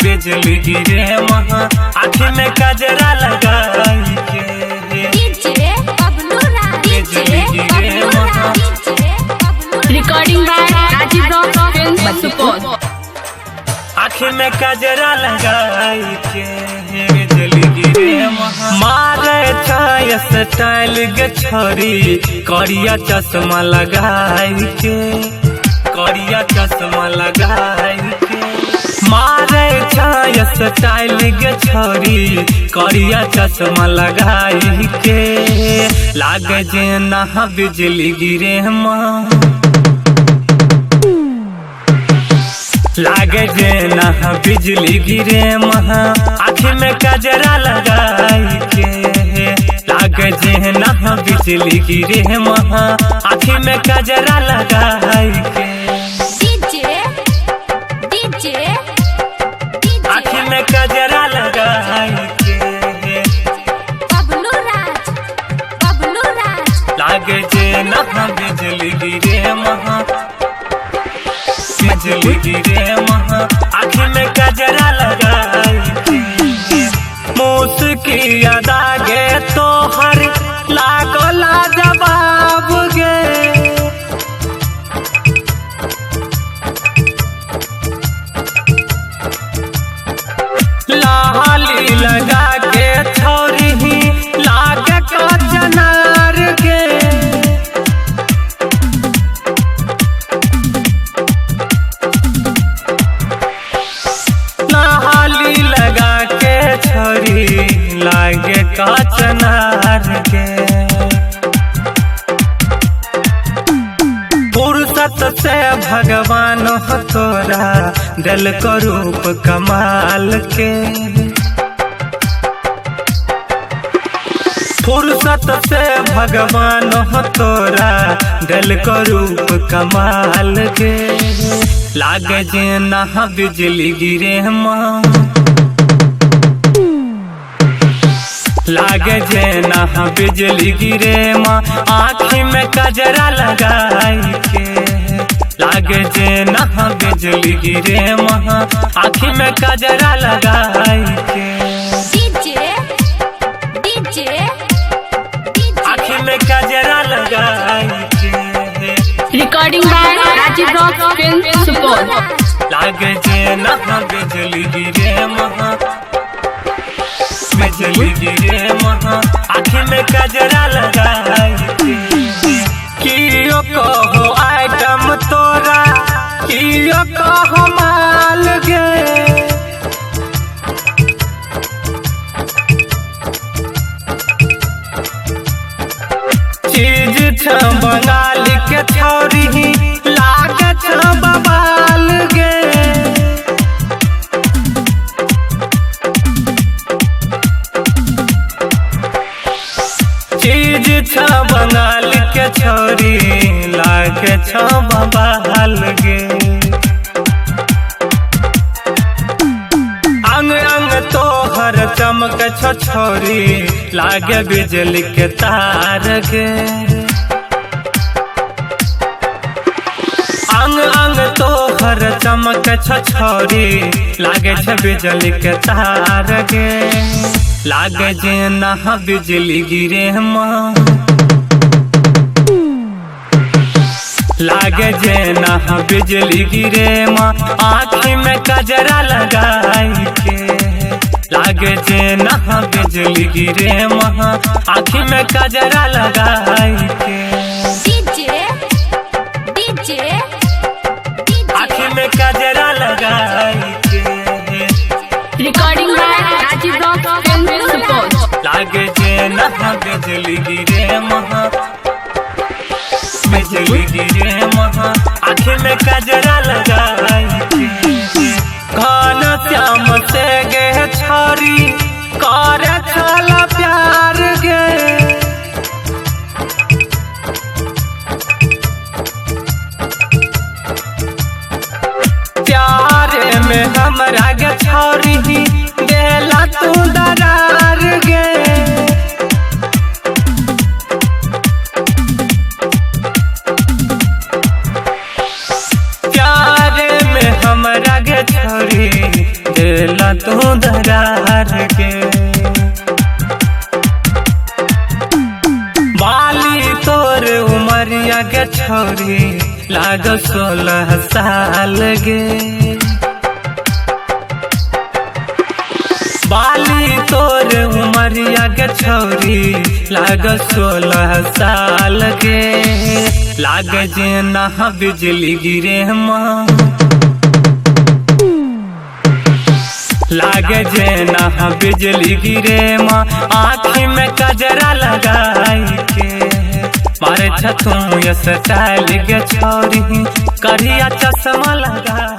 बिजली गिरे वहाँ आँखी में कजरा लगाई के बिजली गिरे वहाँ। Recording by Rajiv rock film Supaul. आँखी में कजरा लगाई के बिजली गिरे वहाँ। मारे छाय स्टाइल गे छोरी करिया चश्मा लगाई के करिया चश्मा लगाई के। मारे छाय स्टाइल गे छोरी करिया चश्मा लगाई के। लागे जेना बिजली गिरे माँ लागे जेना बिजली गिरे महा आँखी में कजरा लगाई के। लागे जेना बिजली गिरे महा आँखी में कजरा लगाई के। आँखी में कजरा लगाई के। लागे जेना बिजली गिरे महा बिजली गिरे वहाँ आँखी में कजरा लगाई के। मुस्की अदा गे तोहर लागो लाजवाब गे। लाली लगा के छोरी लागे कचनार गे। लगा के छोरी लागे कचनार के। फुर्सत से भगवान हो तोरा दिल को रूप कमाल के। फुर्सत से भगवान हो तोरा दिल को रूप कमाल के। लागे जेना बिजली गिरे माँ लागे जेना बिजली गिरे माँ आँखी में कजरा लगाई के। लागे जेना बिजली गिरे माँ आँखी में कजरा लगाई के। आँखी में कजरा लगाई के। Recording by Rajiv rock film Supaul. लागे जेना बिजली गिरे महा बिजली गिरे महा आँखी में कजरा लगाई के। कियो कहो आइटम तोरा कियो कहो माल गे। चीज छ बंगाल के छोरी लागे छ बवाल गे। चीज छ बंगाल के छोरी लागे छ बवाल गे। अंग अंग तोहर चमक छो छोरी लागे बिजली के तार गे। अंग अंग तोहर चमक छो छोरी लागे छ बिजली के तार गे। लागे जेना बिजली गिरे माँ लागे जेना बिजली गिरे माँ आँखी में कजरा लगाई के। लागे जेना बिजली गिरे माँ आँखी में कजरा लगाई के। आँखी में कजरा लगाई के। Recording by Rajiv rock film Supaul. लागे जेना बिजली गिरे महा बिजली गिरे महा आँखी में कजरा लगाई के। घन श्याम से गे छोरी करे छला प्यार गे। प्यारे में हमरा गे छोरी देला तू दरार गे। प्यारे में हमरा गे छोरी दिल देला तू दरार के। बाली तोर उमरिया के छोरी लाग 16 साल गे। बाली तोर उमरिया के छोरी लाग 16 साल गे। लाग जेना बिजली गिरे माँ, लागे जेना बिजली गिरे माँ, आँखी में कजरा लगाई के। मारे छतू ये स्टाइल गे छोरी, करिया चश्मा लगा।